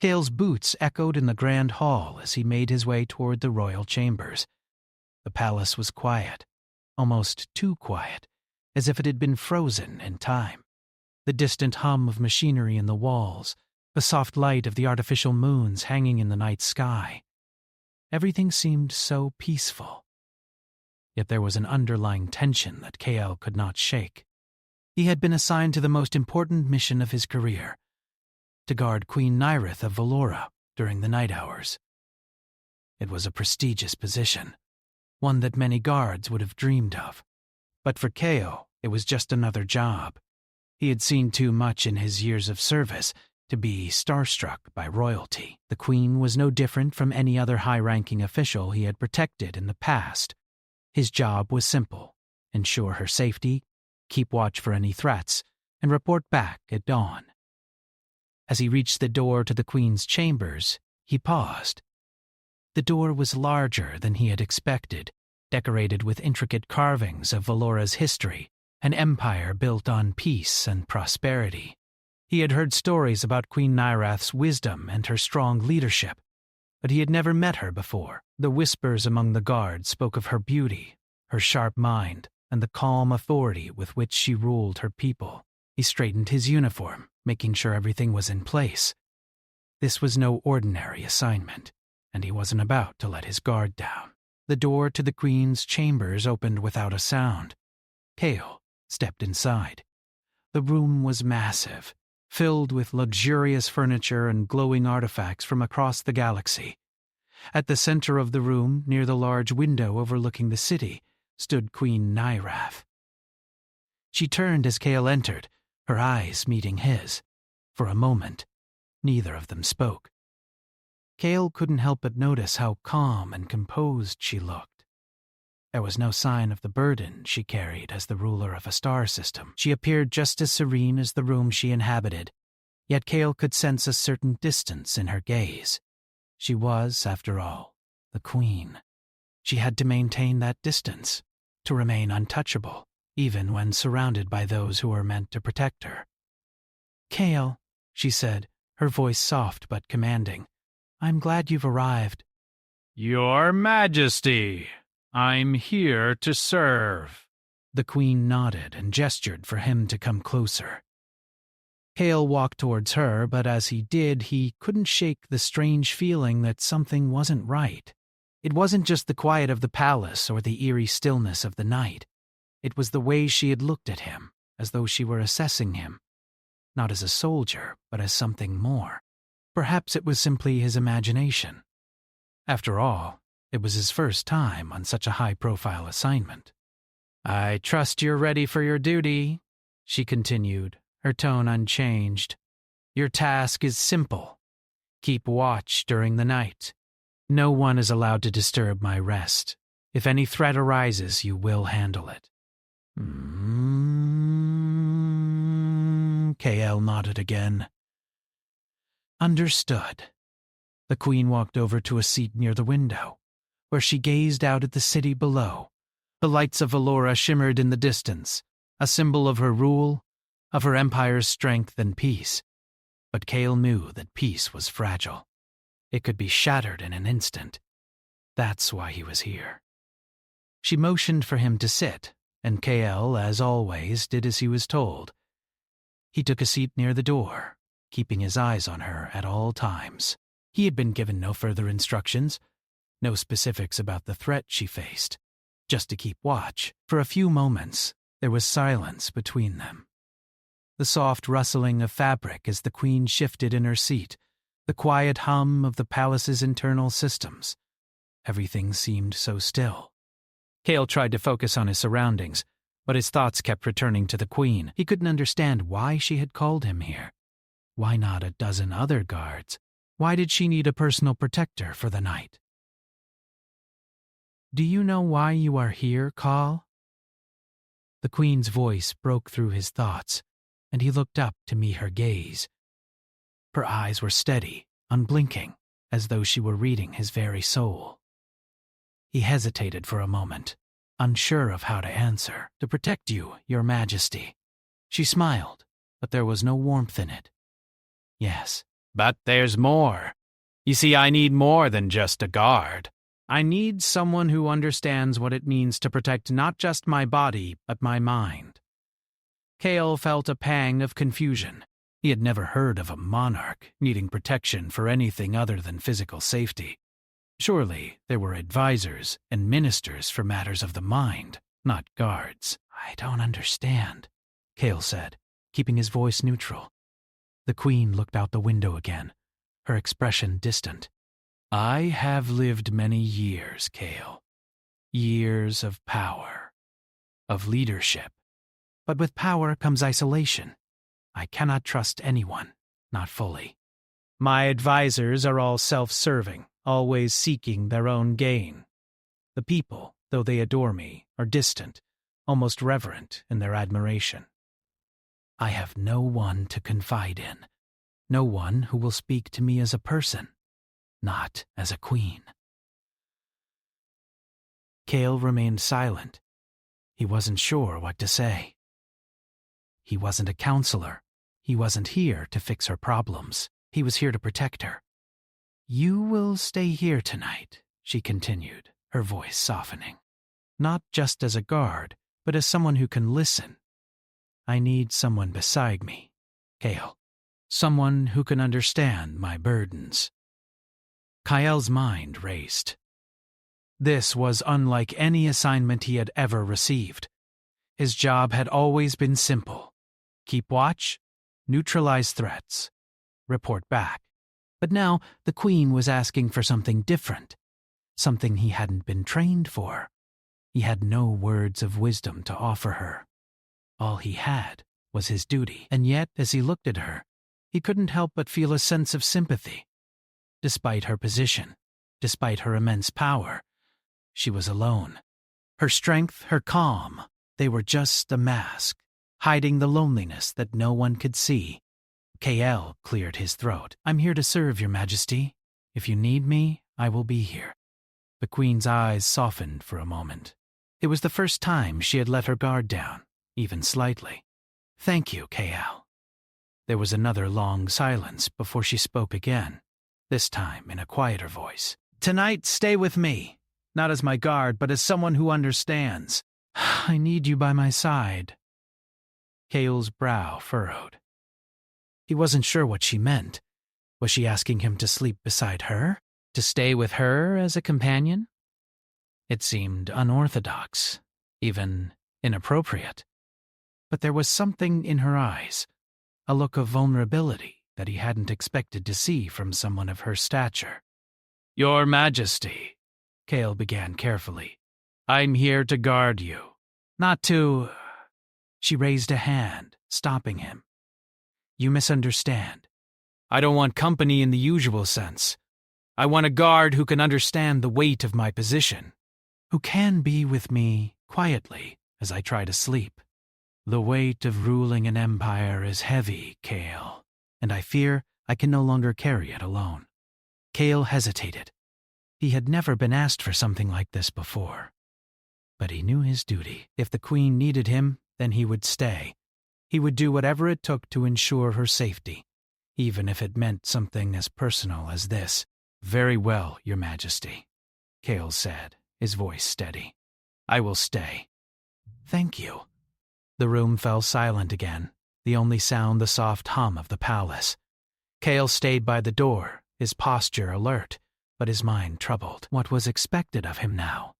Kael's boots echoed in the grand hall as he made his way toward the royal chambers. The palace was quiet, almost too quiet, as if it had been frozen in time. The distant hum of machinery in the walls, the soft light of the artificial moons hanging in the night sky. Everything seemed so peaceful. Yet there was an underlying tension that Kael could not shake. He had been assigned to the most important mission of his career, to guard Queen Nyrith of Valora during the night hours. It was a prestigious position, one that many guards would have dreamed of. But for Kael, it was just another job. He had seen too much in his years of service to be starstruck by royalty. The Queen was no different from any other high-ranking official he had protected in the past. His job was simple: ensure her safety, keep watch for any threats, and report back at dawn. As he reached the door to the Queen's chambers, he paused. The door was larger than he had expected, decorated with intricate carvings of Valora's history, an empire built on peace and prosperity. He had heard stories about Queen Nyrith's wisdom and her strong leadership, but he had never met her before. The whispers among the guards spoke of her beauty, her sharp mind, and the calm authority with which she ruled her people. He straightened his uniform, making sure everything was in place. This was no ordinary assignment, and he wasn't about to let his guard down. The door to the Queen's chambers opened without a sound. Kael stepped inside. The room was massive, filled with luxurious furniture and glowing artifacts from across the galaxy. At the center of the room, near the large window overlooking the city, stood Queen Nyrith. She turned as Kael entered, her eyes meeting his. For a moment, neither of them spoke. Kael couldn't help but notice how calm and composed she looked. There was no sign of the burden she carried as the ruler of a star system. She appeared just as serene as the room she inhabited, yet Kael could sense a certain distance in her gaze. She was, after all, the Queen. She had to maintain that distance, to remain untouchable, even when surrounded by those who were meant to protect her. "Kael," she said, her voice soft but commanding, "I'm glad you've arrived." "Your Majesty, I'm here to serve." The Queen nodded and gestured for him to come closer. Kael walked towards her, but as he did, he couldn't shake the strange feeling that something wasn't right. It wasn't just the quiet of the palace or the eerie stillness of the night. It was the way she had looked at him, as though she were assessing him, not as a soldier, but as something more. Perhaps it was simply his imagination. After all, it was his first time on such a high-profile assignment. "I trust you're ready for your duty," she continued, her tone unchanged. "Your task is simple. Keep watch during the night. No one is allowed to disturb my rest. If any threat arises, you will handle it." Kael nodded again. "Understood." The Queen walked over to a seat near the window, where she gazed out at the city below. The lights of Valora shimmered in the distance, a symbol of her rule, of her empire's strength and peace. But Kael knew that peace was fragile. It could be shattered in an instant. That's why he was here. She motioned for him to sit, and Kael, as always, did as he was told. He took a seat near the door, keeping his eyes on her at all times. He had been given no further instructions, no specifics about the threat she faced, just to keep watch. For a few moments, there was silence between them. The soft rustling of fabric as the Queen shifted in her seat, the quiet hum of the palace's internal systems. Everything seemed so still. Kael tried to focus on his surroundings, but his thoughts kept returning to the Queen. He couldn't understand why she had called him here. Why not a dozen other guards? Why did she need a personal protector for the night? "Do you know why you are here, Kael?" The Queen's voice broke through his thoughts, and he looked up to meet her gaze. Her eyes were steady, unblinking, as though she were reading his very soul. He hesitated for a moment, unsure of how to answer. "To protect you, Your Majesty." She smiled, but there was no warmth in it. "Yes, But there's more. You see, I need more than just a guard. I need someone who understands what it means to protect not just my body, but my mind. Kale felt a pang of confusion. He had never heard of a monarch needing protection for anything other than physical safety. Surely there were advisors and ministers for matters of the mind, not guards. I don't understand, Kale said, keeping his voice neutral. The Queen looked out the window again, her expression distant. I have lived many years, Kale. Years of power, of leadership. But with power comes isolation. I cannot trust anyone, not fully. My advisors are all self-serving, always seeking their own gain. The people, though they adore me, are distant, almost reverent in their admiration. I have no one to confide in, no one who will speak to me as a person, not as a queen. Kale remained silent. He wasn't sure what to say. He wasn't a counselor. He wasn't here to fix her problems. He was here to protect her. You will stay here tonight, she continued, her voice softening. Not just as a guard, but as someone who can listen. I need someone beside me, Kale. Someone who can understand my burdens. Kael's mind raced. This was unlike any assignment he had ever received. His job had always been simple. Keep watch, neutralize threats, report back. But now the Queen was asking for something different, something he hadn't been trained for. He had no words of wisdom to offer her. All he had was his duty, and yet, as he looked at her, he couldn't help but feel a sense of sympathy. Despite her position, despite her immense power, she was alone. Her strength, her calm, they were just a mask, hiding the loneliness that no one could see. Kael cleared his throat. I'm here to serve, Your Majesty. If you need me, I will be here. The Queen's eyes softened for a moment. It was the first time she had let her guard down, even slightly. Thank you, Kael. There was another long silence before she spoke again, this time in a quieter voice. Tonight, stay with me, not as my guard, but as someone who understands. I need you by my side. Kael's brow furrowed. He wasn't sure what she meant. Was she asking him to sleep beside her? To stay with her as a companion? It seemed unorthodox, even inappropriate. But there was something in her eyes, a look of vulnerability that he hadn't expected to see from someone of her stature. Your Majesty, Kael began carefully, I'm here to guard you, not to... She raised a hand, stopping him. You misunderstand. I don't want company in the usual sense. I want a guard who can understand the weight of my position, who can be with me quietly as I try to sleep. The weight of ruling an empire is heavy, Kael, and I fear I can no longer carry it alone. Kael hesitated. He had never been asked for something like this before. But he knew his duty. If the Queen needed him, then he would stay. He would do whatever it took to ensure her safety, even if it meant something as personal as this. Very well, Your Majesty, Kael said, his voice steady. I will stay. Thank you. The room fell silent again, the only sound the soft hum of the palace. Kael stayed by the door, his posture alert, but his mind troubled. What was expected of him now?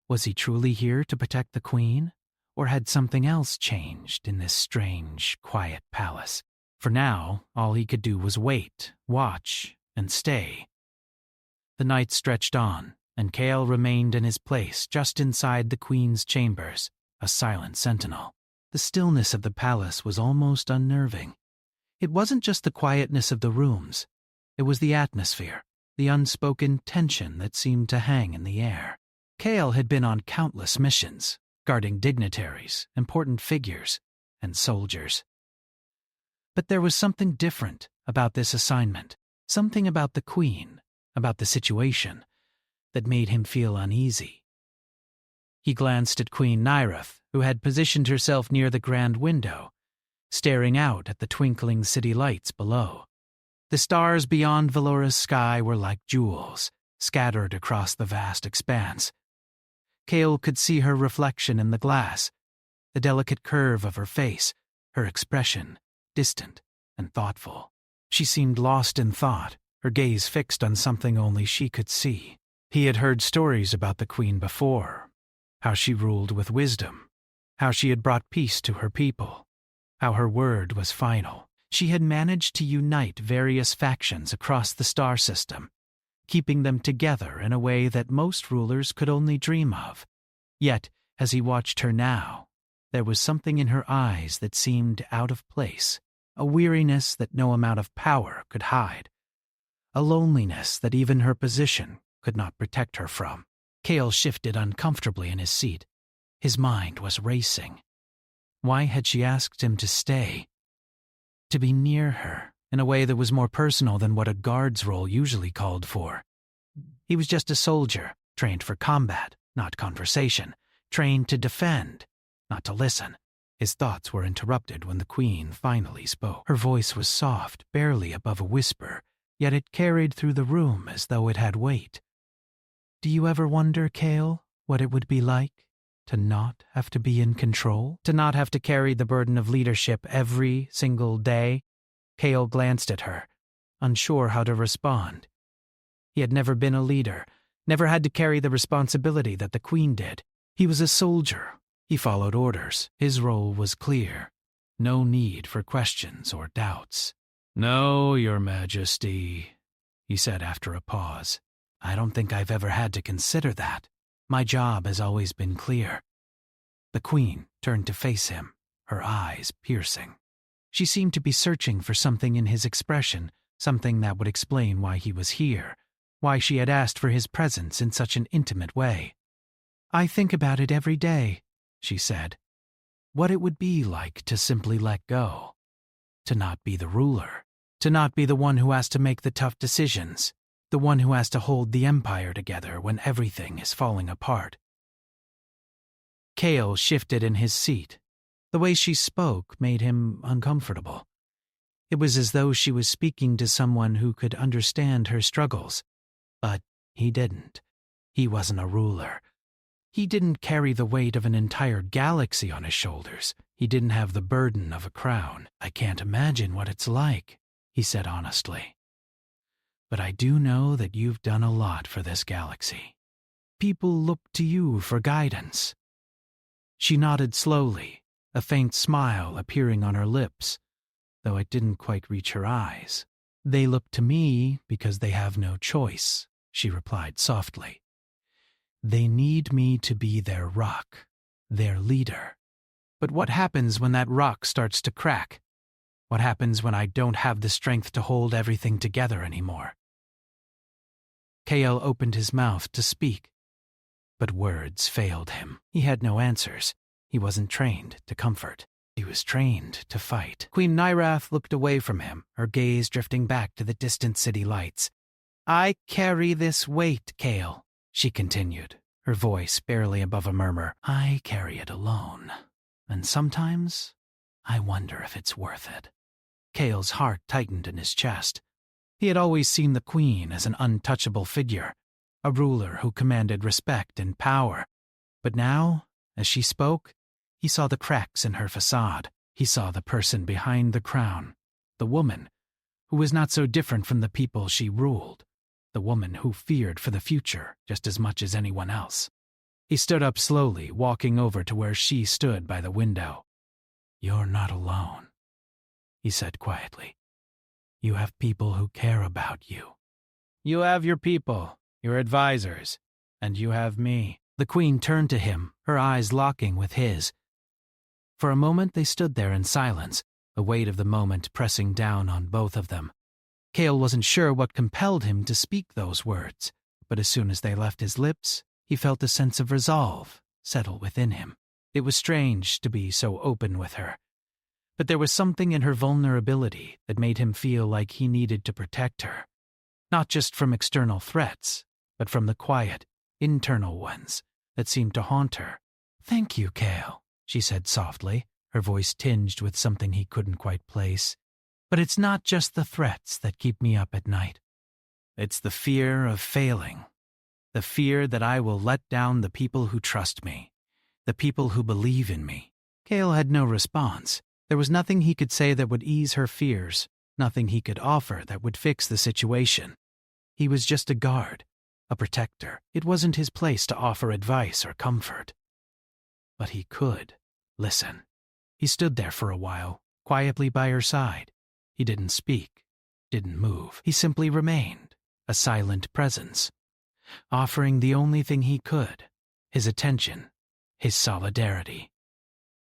Was he truly here to protect the Queen? Or had something else changed in this strange, quiet palace? For now, all he could do was wait, watch, and stay. The night stretched on, and Kael remained in his place just inside the Queen's chambers, a silent sentinel. The stillness of the palace was almost unnerving. It wasn't just the quietness of the rooms. It was the atmosphere, the unspoken tension that seemed to hang in the air. Kael had been on countless missions, guarding dignitaries, important figures, and soldiers. But there was something different about this assignment, something about the Queen, about the situation, that made him feel uneasy. He glanced at Queen Nyreth, who had positioned herself near the grand window, staring out at the twinkling city lights below. The stars beyond Valora's sky were like jewels, scattered across the vast expanse. Kale could see her reflection in the glass, the delicate curve of her face, her expression, distant and thoughtful. She seemed lost in thought, her gaze fixed on something only she could see. He had heard stories about the queen before, how she ruled with wisdom, how she had brought peace to her people, how her word was final. She had managed to unite various factions across the star system, keeping them together in a way that most rulers could only dream of. Yet, as he watched her now, there was something in her eyes that seemed out of place, a weariness that no amount of power could hide, a loneliness that even her position could not protect her from. Kale shifted uncomfortably in his seat. His mind was racing. Why had she asked him to stay? To be near her, in a way that was more personal than what a guard's role usually called for. He was just a soldier, trained for combat, not conversation, trained to defend, not to listen. His thoughts were interrupted when the queen finally spoke. Her voice was soft, barely above a whisper, yet it carried through the room as though it had weight. Do you ever wonder, Kale, what it would be like to not have to be in control? To not have to carry the burden of leadership every single day? Kale glanced at her, unsure how to respond. He had never been a leader, never had to carry the responsibility that the queen did. He was a soldier. He followed orders. His role was clear. No need for questions or doubts. "No, Your Majesty," he said after a pause. "I don't think I've ever had to consider that. My job has always been clear." The queen turned to face him, her eyes piercing. She seemed to be searching for something in his expression, something that would explain why he was here, why she had asked for his presence in such an intimate way. "I think about it every day," she said. "What it would be like to simply let go, to not be the ruler, to not be the one who has to make the tough decisions, the one who has to hold the empire together when everything is falling apart." Kale shifted in his seat. The way she spoke made him uncomfortable. It was as though she was speaking to someone who could understand her struggles. But he didn't. He wasn't a ruler. He didn't carry the weight of an entire galaxy on his shoulders. He didn't have the burden of a crown. "I can't imagine what it's like," he said honestly. "But I do know that you've done a lot for this galaxy. People look to you for guidance." She nodded slowly, a faint smile appearing on her lips, though it didn't quite reach her eyes. "They look to me because they have no choice," she replied softly. "They need me to be their rock, their leader. But what happens when that rock starts to crack? What happens when I don't have the strength to hold everything together anymore?" Kale opened his mouth to speak, but words failed him. He had no answers. He wasn't trained to comfort. He was trained to fight. Queen Nyrath looked away from him, her gaze drifting back to the distant city lights. "I carry this weight, Kale," she continued, her voice barely above a murmur. "I carry it alone, and sometimes I wonder if it's worth it." Kale's heart tightened in his chest. He had always seen the queen as an untouchable figure, a ruler who commanded respect and power. But now, as she spoke, he saw the cracks in her facade. He saw the person behind the crown, the woman who was not so different from the people she ruled, the woman who feared for the future just as much as anyone else. He stood up slowly, walking over to where she stood by the window. "You're not alone," he said quietly. "You have people who care about you. You have your people, your advisors, and you have me." The queen turned to him, her eyes locking with his. For a moment they stood there in silence, the weight of the moment pressing down on both of them. Kale wasn't sure what compelled him to speak those words, but as soon as they left his lips, he felt a sense of resolve settle within him. It was strange to be so open with her, but there was something in her vulnerability that made him feel like he needed to protect her, not just from external threats, but from the quiet, internal ones that seemed to haunt her. "Thank you, Kale," she said softly, her voice tinged with something he couldn't quite place. But it's not just the threats that keep me up at night. It's the fear of failing. The fear that I will let down the people who trust me, the people who believe in me. Cale had no response. There was nothing he could say that would ease her fears, nothing he could offer that would fix the situation. He was just a guard, a protector. It wasn't his place to offer advice or comfort. But he could listen. He stood there for a while, quietly by her side. He didn't speak, didn't move. He simply remained, a silent presence, offering the only thing he could, his attention, his solidarity.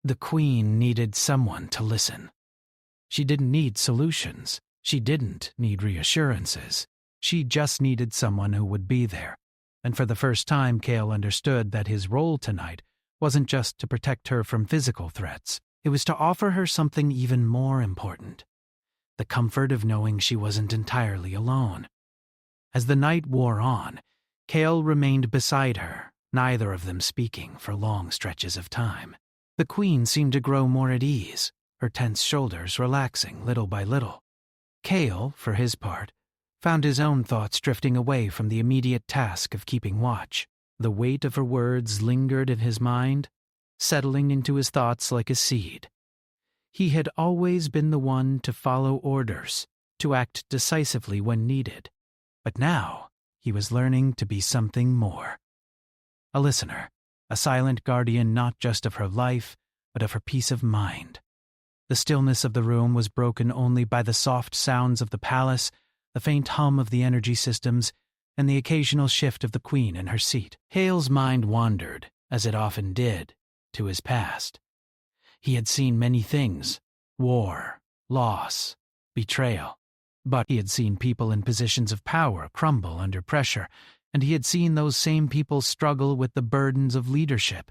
The Queen needed someone to listen. She didn't need solutions. She didn't need reassurances. She just needed someone who would be there. And for the first time, Cale understood that his role tonight wasn't just to protect her from physical threats. It was to offer her something even more important, the comfort of knowing she wasn't entirely alone. As the night wore on, Cale remained beside her, neither of them speaking for long stretches of time. The Queen seemed to grow more at ease, her tense shoulders relaxing little by little. Cale, for his part, found his own thoughts drifting away from the immediate task of keeping watch. The weight of her words lingered in his mind, settling into his thoughts like a seed. He had always been the one to follow orders, to act decisively when needed. But now, he was learning to be something more. A listener, a silent guardian not just of her life, but of her peace of mind. The stillness of the room was broken only by the soft sounds of the palace, the faint hum of the energy systems, and the occasional shift of the Queen in her seat. Cale's mind wandered, as it often did, to his past. He had seen many things: war, loss, betrayal. But he had seen people in positions of power crumble under pressure, and he had seen those same people struggle with the burdens of leadership.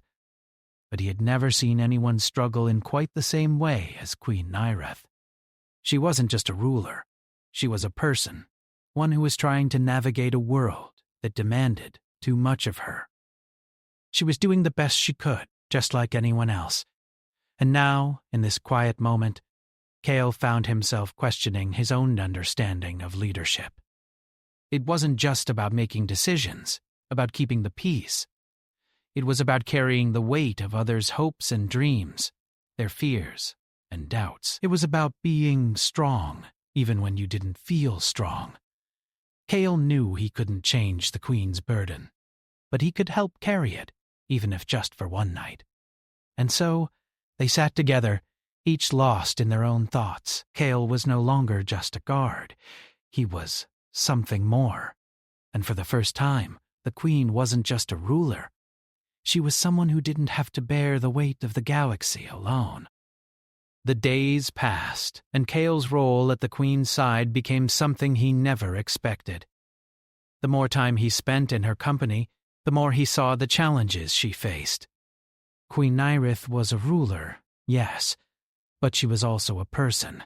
But he had never seen anyone struggle in quite the same way as Queen Nyreth. She wasn't just a ruler. She was a person, one who was trying to navigate a world that demanded too much of her. She was doing the best she could, just like anyone else. And now, in this quiet moment, Cale found himself questioning his own understanding of leadership. It wasn't just about making decisions, about keeping the peace. It was about carrying the weight of others' hopes and dreams, their fears and doubts. It was about being strong, even when you didn't feel strong. Cale knew he couldn't change the Queen's burden, but he could help carry it, even if just for one night. And so, they sat together, each lost in their own thoughts. Cale was no longer just a guard. He was something more. And for the first time, the Queen wasn't just a ruler. She was someone who didn't have to bear the weight of the galaxy alone. The days passed, and Cale's role at the Queen's side became something he never expected. The more time he spent in her company, the more he saw the challenges she faced. Queen Nyreth was a ruler, yes, but she was also a person.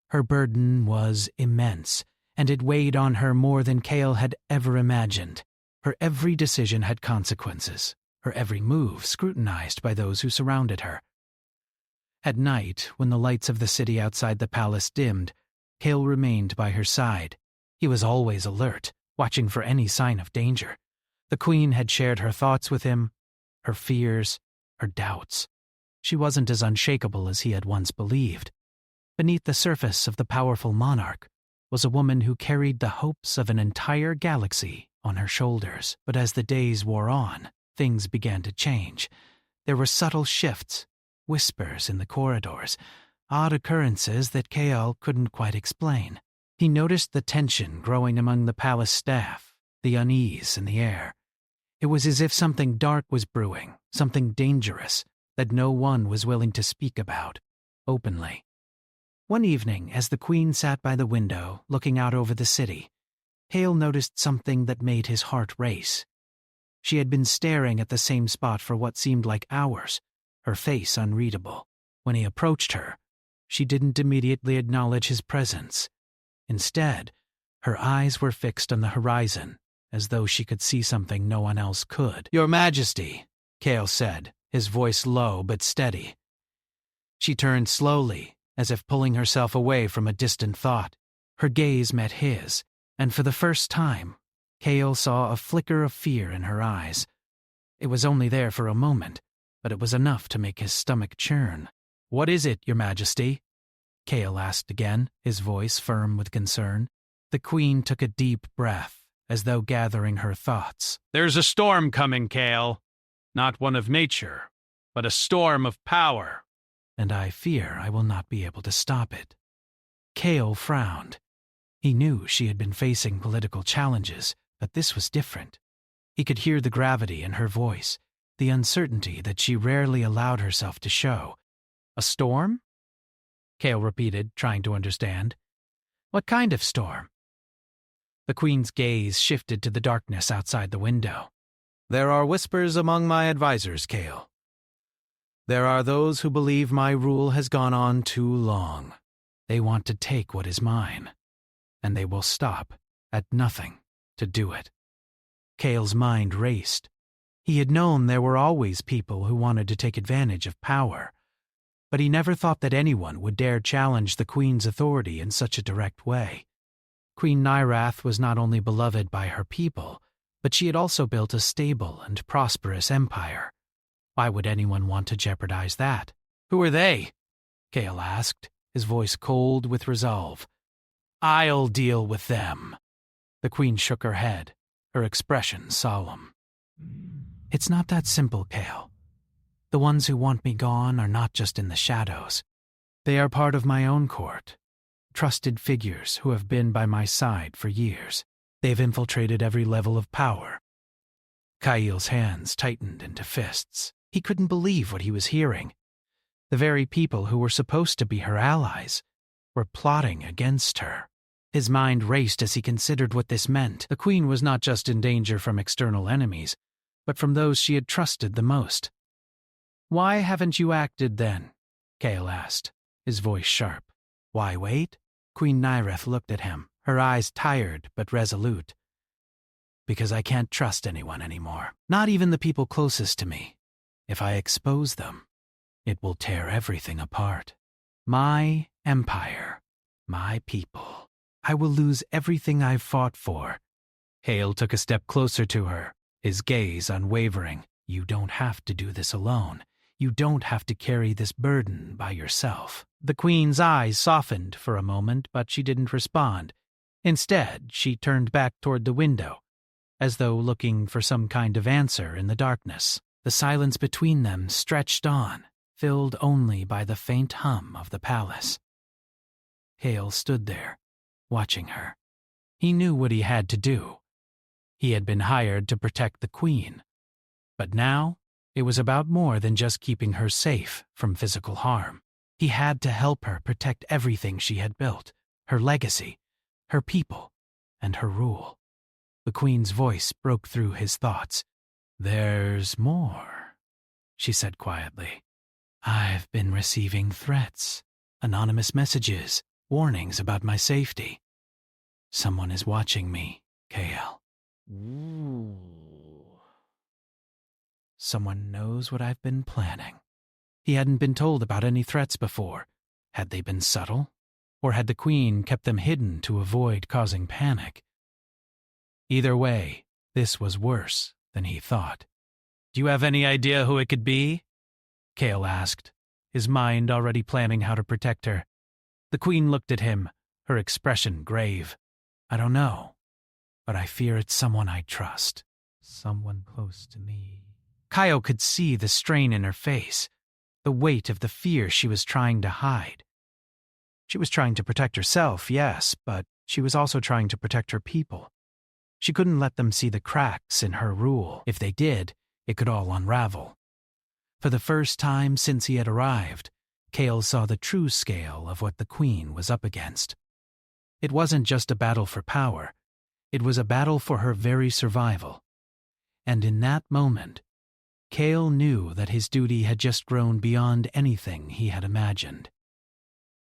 Her burden was immense, and it weighed on her more than Cale had ever imagined. Her every decision had consequences, her every move scrutinized by those who surrounded her. At night, when the lights of the city outside the palace dimmed, Cale remained by her side. He was always alert, watching for any sign of danger. The Queen had shared her thoughts with him, her fears, her doubts. She wasn't as unshakable as he had once believed. Beneath the surface of the powerful monarch was a woman who carried the hopes of an entire galaxy on her shoulders. But as the days wore on, things began to change. There were subtle shifts, whispers in the corridors, odd occurrences that Cale couldn't quite explain. He noticed the tension growing among the palace staff, the unease in the air. It was as if something dark was brewing, something dangerous, that no one was willing to speak about, openly. One evening, as the Queen sat by the window, looking out over the city, Cale noticed something that made his heart race. She had been staring at the same spot for what seemed like hours, her face unreadable. When he approached her, she didn't immediately acknowledge his presence. Instead, her eyes were fixed on the horizon, as though she could see something no one else could. "Your Majesty," Cale said, his voice low but steady. She turned slowly, as if pulling herself away from a distant thought. Her gaze met his, and for the first time, Kale saw a flicker of fear in her eyes. It was only there for a moment, but it was enough to make his stomach churn. "What is it, Your Majesty?" Kale asked again, his voice firm with concern. The Queen took a deep breath, as though gathering her thoughts. "There's a storm coming, Kale. Not one of nature, but a storm of power. And I fear I will not be able to stop it." Kale frowned. He knew she had been facing political challenges, but this was different. He could hear the gravity in her voice, the uncertainty that she rarely allowed herself to show. "A storm?" Kale repeated, trying to understand. "What kind of storm?" The Queen's gaze shifted to the darkness outside the window. "There are whispers among my advisors, Kale. There are those who believe my rule has gone on too long. They want to take what is mine, and they will stop at nothing to do it." Kale's mind raced. He had known there were always people who wanted to take advantage of power, but he never thought that anyone would dare challenge the Queen's authority in such a direct way. Queen Nyrath was not only beloved by her people, but she had also built a stable and prosperous empire. Why would anyone want to jeopardize that? "Who are they?" Kale asked, his voice cold with resolve. "I'll deal with them." The Queen shook her head, her expression solemn. "It's not that simple, Kale. The ones who want me gone are not just in the shadows. They are part of my own court, trusted figures who have been by my side for years. They've infiltrated every level of power." Kael's hands tightened into fists. He couldn't believe what he was hearing. The very people who were supposed to be her allies were plotting against her. His mind raced as he considered what this meant. The Queen was not just in danger from external enemies, but from those she had trusted the most. "Why haven't you acted then?" Kale asked, his voice sharp. "Why wait?" Queen Nyrath looked at him, her eyes tired but resolute. "Because I can't trust anyone anymore, not even the people closest to me. If I expose them, it will tear everything apart. My empire, my people. I will lose everything I've fought for." Hale took a step closer to her, his gaze unwavering. "You don't have to do this alone. You don't have to carry this burden by yourself." The Queen's eyes softened for a moment, but she didn't respond. Instead, she turned back toward the window, as though looking for some kind of answer in the darkness. The silence between them stretched on, filled only by the faint hum of the palace. Hale stood there, watching her. He knew what he had to do. He had been hired to protect the Queen. But now, it was about more than just keeping her safe from physical harm. He had to help her protect everything she had built, her legacy, her people, and her rule. The Queen's voice broke through his thoughts. "There's more," she said quietly. "I've been receiving threats, anonymous messages, warnings about my safety. Someone is watching me, Kale. Ooh. Someone knows what I've been planning." He hadn't been told about any threats before. Had they been subtle? Or had the Queen kept them hidden to avoid causing panic? Either way, this was worse than he thought. "Do you have any idea who it could be?" Kale asked, his mind already planning how to protect her. The Queen looked at him, her expression grave. "I don't know, but I fear it's someone I trust. Someone close to me." Kaio could see the strain in her face, the weight of the fear she was trying to hide. She was trying to protect herself, yes, but she was also trying to protect her people. She couldn't let them see the cracks in her rule. If they did, it could all unravel. For the first time since he had arrived, Kale saw the true scale of what the Queen was up against. It wasn't just a battle for power. It was a battle for her very survival. And in that moment, Kale knew that his duty had just grown beyond anything he had imagined.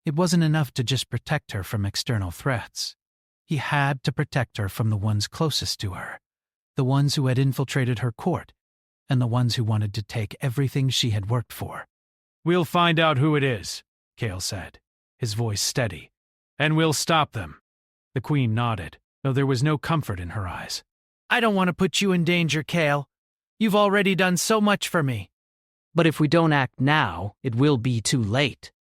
It wasn't enough to just protect her from external threats. He had to protect her from the ones closest to her, the ones who had infiltrated her court, and the ones who wanted to take everything she had worked for. "We'll find out who it is," Kale said, his voice steady. "And we'll stop them." The Queen nodded, though there was no comfort in her eyes. "I don't want to put you in danger, Kale. You've already done so much for me. But if we don't act now, it will be too late."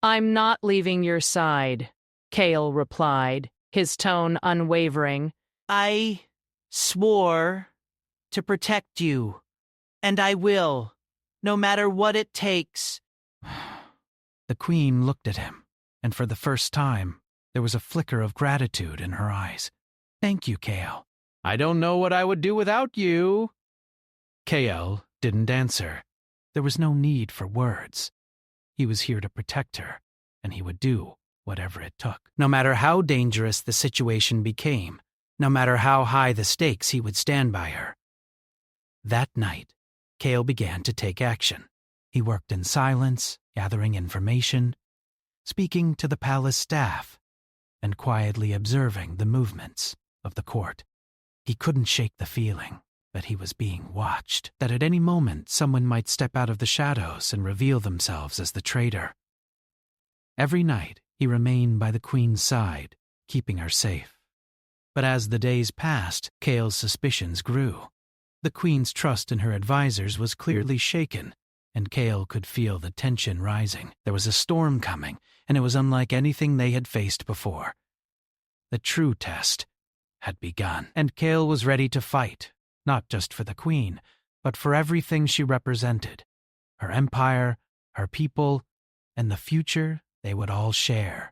"I'm not leaving your side," Kale replied, his tone unwavering. "I swore to protect you, and I will, no matter what it takes." The Queen looked at him, and for the first time, there was a flicker of gratitude in her eyes. "Thank you, Kale." "I don't know what I would do without you." Kale didn't answer. There was no need for words. He was here to protect her, and he would do whatever it took. No matter how dangerous the situation became, no matter how high the stakes, he would stand by her. That night, Kale began to take action. He worked in silence, gathering information, speaking to the palace staff, and quietly observing the movements of the court. He couldn't shake the feeling that he was being watched, that at any moment someone might step out of the shadows and reveal themselves as the traitor. Every night, he remained by the Queen's side, keeping her safe. But as the days passed, Kale's suspicions grew. The Queen's trust in her advisors was clearly shaken, and Kale could feel the tension rising. There was a storm coming, and it was unlike anything they had faced before. The true test had begun, and Kale was ready to fight, not just for the Queen, but for everything she represented, her empire, her people, and the future they would all share.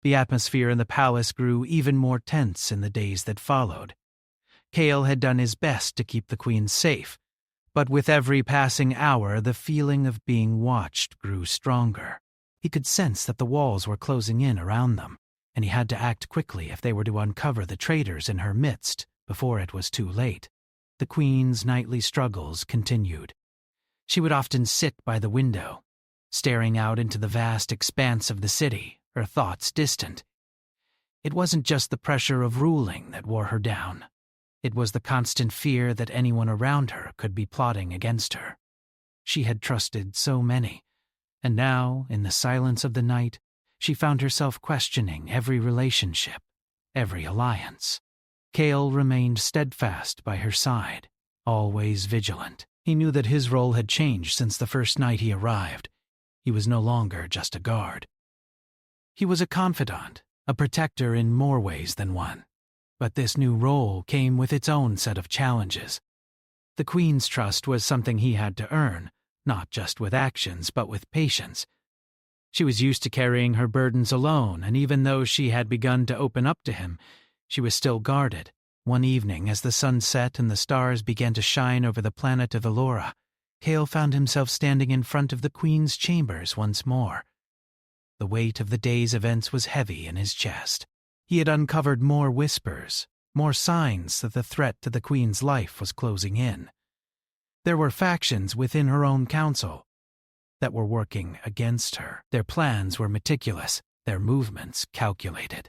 The atmosphere in the palace grew even more tense in the days that followed. Kale had done his best to keep the Queen safe, but with every passing hour the feeling of being watched grew stronger. He could sense that the walls were closing in around them, and he had to act quickly if they were to uncover the traitors in her midst before it was too late. The Queen's nightly struggles continued. She would often sit by the window, staring out into the vast expanse of the city, her thoughts distant. It wasn't just the pressure of ruling that wore her down. It was the constant fear that anyone around her could be plotting against her. She had trusted so many, and now, in the silence of the night, she found herself questioning every relationship, every alliance. Kale remained steadfast by her side, always vigilant. He knew that his role had changed since the first night he arrived. He was no longer just a guard. He was a confidant, a protector in more ways than one. But this new role came with its own set of challenges. The Queen's trust was something he had to earn, not just with actions, but with patience. She was used to carrying her burdens alone, and even though she had begun to open up to him, she was still guarded. One evening, as the sun set and the stars began to shine over the planet of Elora, Kale found himself standing in front of the Queen's chambers once more. The weight of the day's events was heavy in his chest. He had uncovered more whispers, more signs that the threat to the Queen's life was closing in. There were factions within her own council that were working against her. Their plans were meticulous, their movements calculated.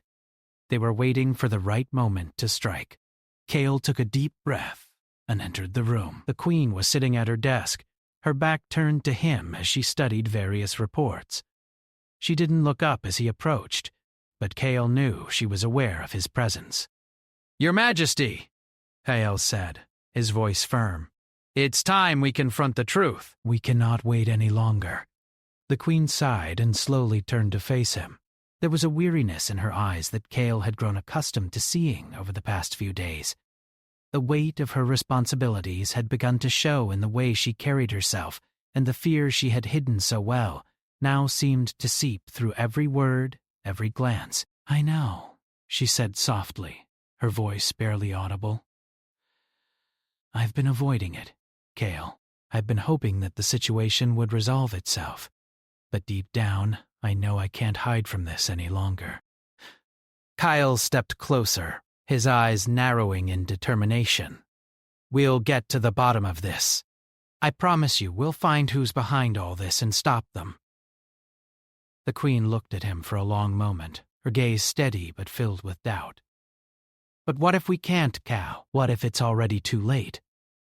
They were waiting for the right moment to strike. Kale took a deep breath and entered the room. The Queen was sitting at her desk, her back turned to him as she studied various reports. She didn't look up as he approached, but Kale knew she was aware of his presence. "Your Majesty," Kale said, his voice firm. "It's time we confront the truth." "We cannot wait any longer." The Queen sighed and slowly turned to face him. There was a weariness in her eyes that Kale had grown accustomed to seeing over the past few days. The weight of her responsibilities had begun to show in the way she carried herself, and the fear she had hidden so well now seemed to seep through every word, every glance. "I know," she said softly, her voice barely audible. "I've been avoiding it, Kale. I've been hoping that the situation would resolve itself. But deep down, I know I can't hide from this any longer." Kyle stepped closer, his eyes narrowing in determination. "We'll get to the bottom of this. I promise you, we'll find who's behind all this and stop them." The Queen looked at him for a long moment, her gaze steady but filled with doubt. "But what if we can't, Cal? What if it's already too late?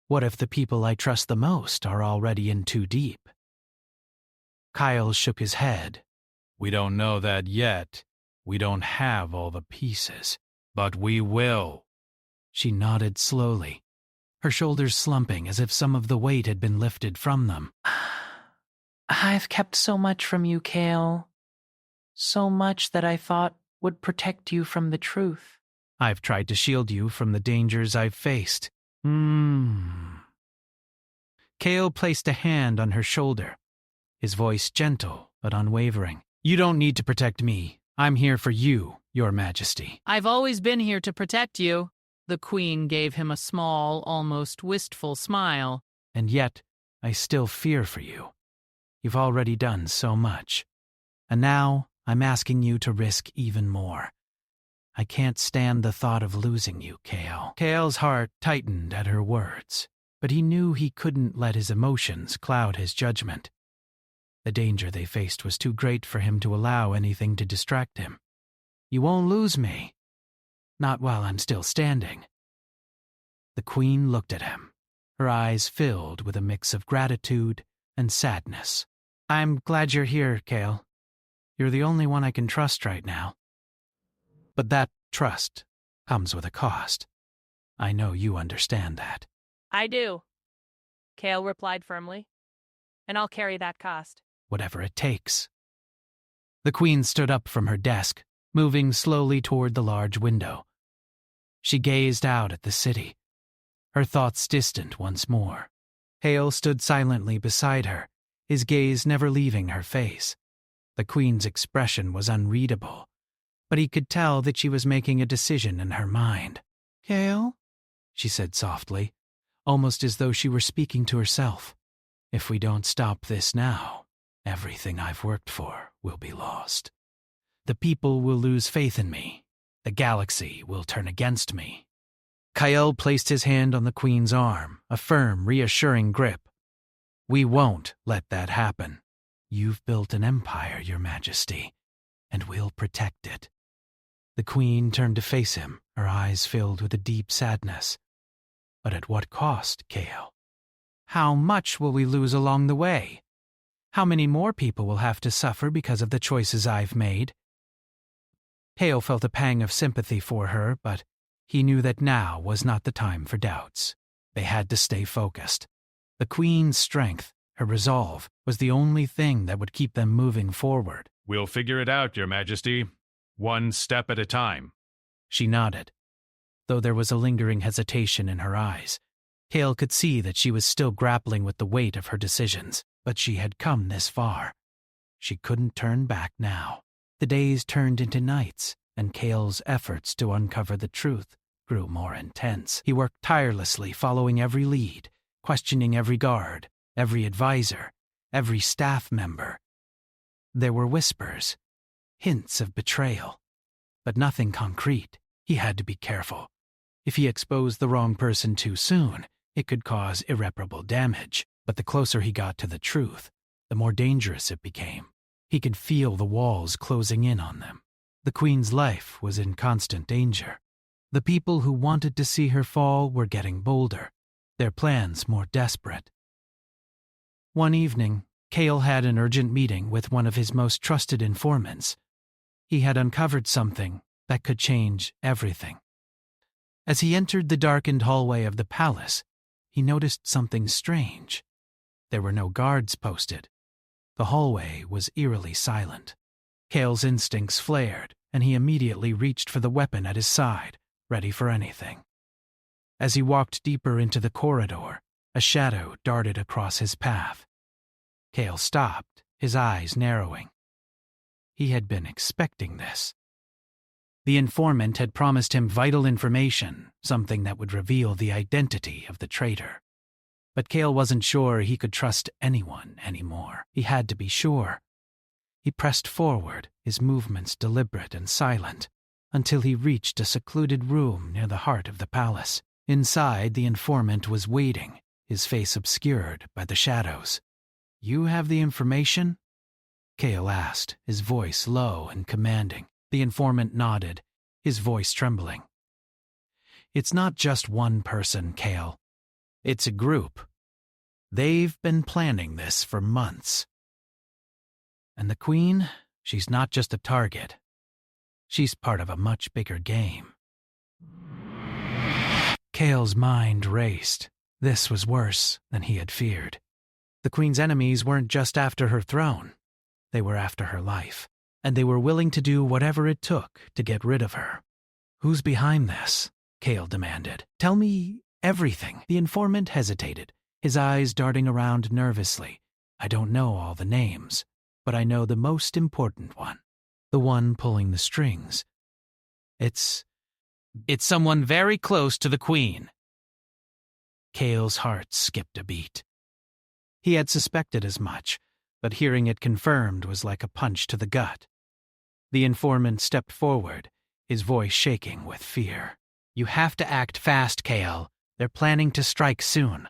What if the people I trust the most are already in too deep?" Kyle shook his head, We don't know that yet. We don't have all the pieces. But we will. She nodded slowly, her shoulders slumping as if some of the weight had been lifted from them. I've kept so much from you, Kale. So much that I thought would protect you from the truth. I've tried to shield you from the dangers I've faced. Kale placed a hand on her shoulder, his voice gentle but unwavering. You don't need to protect me. I'm here for you, Your Majesty. I've always been here to protect you. The Queen gave him a small, almost wistful smile. And yet, I still fear for you. You've already done so much. And now, I'm asking you to risk even more. I can't stand the thought of losing you, Kale. Kale's heart tightened at her words, but he knew he couldn't let his emotions cloud his judgment. The danger they faced was too great for him to allow anything to distract him. You won't lose me. Not while I'm still standing. The Queen looked at him, her eyes filled with a mix of gratitude and sadness. I'm glad you're here, Kale. You're the only one I can trust right now. But that trust comes with a cost. I know you understand that. I do, Kale replied firmly. And I'll carry that cost. Whatever it takes. The Queen stood up from her desk, moving slowly toward the large window. She gazed out at the city, her thoughts distant once more. Kale stood silently beside her, his gaze never leaving her face. The Queen's expression was unreadable, but he could tell that she was making a decision in her mind. Kale, she said softly, almost as though she were speaking to herself. If we don't stop this now, everything I've worked for will be lost. The people will lose faith in me. The galaxy will turn against me. Kyle placed his hand on the Queen's arm, a firm, reassuring grip. We won't let that happen. You've built an empire, Your Majesty, and we'll protect it. The Queen turned to face him, her eyes filled with a deep sadness. But at what cost, Kale? How much will we lose along the way? How many more people will have to suffer because of the choices I've made? Kale felt a pang of sympathy for her, but he knew that now was not the time for doubts. They had to stay focused. The Queen's strength, her resolve, was the only thing that would keep them moving forward. We'll figure it out, Your Majesty. One step at a time. She nodded, though there was a lingering hesitation in her eyes. Kale could see that she was still grappling with the weight of her decisions, but she had come this far. She couldn't turn back now. The days turned into nights, and Kale's efforts to uncover the truth grew more intense. He worked tirelessly, following every lead, questioning every guard, every advisor, every staff member. There were whispers, hints of betrayal, but nothing concrete. He had to be careful. If he exposed the wrong person too soon, it could cause irreparable damage. But the closer he got to the truth, the more dangerous it became. He could feel the walls closing in on them. The Queen's life was in constant danger. The people who wanted to see her fall were getting bolder, their plans more desperate. One evening, Kale had an urgent meeting with one of his most trusted informants. He had uncovered something that could change everything. As he entered the darkened hallway of the palace, he noticed something strange. There were no guards posted. The hallway was eerily silent. Kale's instincts flared, and he immediately reached for the weapon at his side, ready for anything. As he walked deeper into the corridor, a shadow darted across his path. Kale stopped, his eyes narrowing. He had been expecting this. The informant had promised him vital information, something that would reveal the identity of the traitor. But Kale wasn't sure he could trust anyone anymore. He had to be sure. He pressed forward, his movements deliberate and silent, until he reached a secluded room near the heart of the palace. Inside, the informant was waiting, his face obscured by the shadows. You have the information? Kale asked, his voice low and commanding. The informant nodded, his voice trembling. It's not just one person, Kale. It's a group. They've been planning this for months. And the Queen? She's not just a target. She's part of a much bigger game. Kale's mind raced. This was worse than he had feared. The Queen's enemies weren't just after her throne. They were after her life, and they were willing to do whatever it took to get rid of her. "Who's behind this?" Kale demanded. "Tell me everything." The informant hesitated, his eyes darting around nervously. "I don't know all the names, but I know the most important one. The one pulling the strings. It's someone very close to the Queen." Kale's heart skipped a beat. He had suspected as much, but hearing it confirmed was like a punch to the gut. The informant stepped forward, his voice shaking with fear. "You have to act fast, Kale. They're planning to strike soon."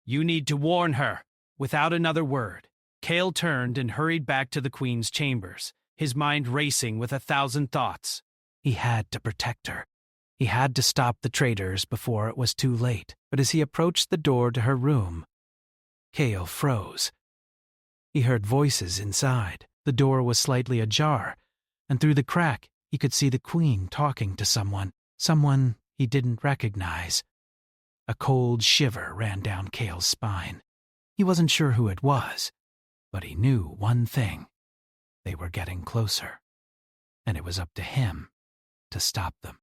"You need to warn her." Without another word, Kale turned and hurried back to the Queen's chambers, his mind racing with 1,000 thoughts. He had to protect her. He had to stop the traitors before it was too late. But as he approached the door to her room, Kale froze. He heard voices inside. The door was slightly ajar, and through the crack he could see the Queen talking to someone he didn't recognize. A cold shiver ran down Kale's spine. He wasn't sure who it was, but he knew one thing. They were getting closer, and it was up to him to stop them.